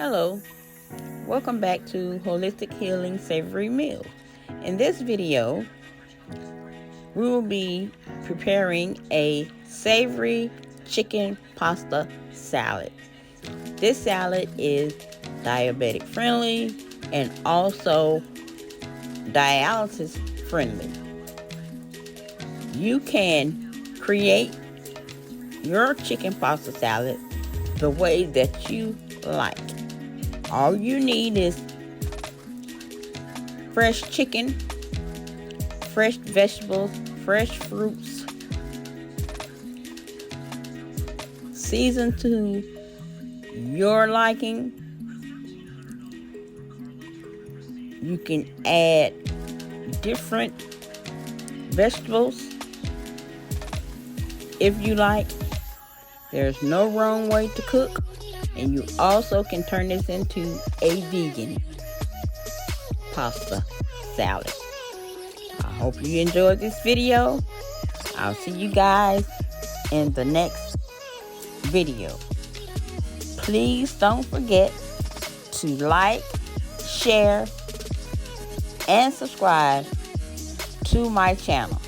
Hello, welcome back to Holistic Healing Savory Meals. In this video, we will be preparing a savory chicken pasta salad. This salad is diabetic friendly and also dialysis friendly. You can create your chicken pasta salad the way that you like. All you need is fresh chicken, fresh vegetables, fresh fruits, seasoned to your liking. You can add different vegetables if you like. There's no wrong way to cook. And you also can turn this into a vegan pasta salad. I hope you enjoyed this video. I'll see you guys in the next video. Please don't forget to like, share, and subscribe to my channel.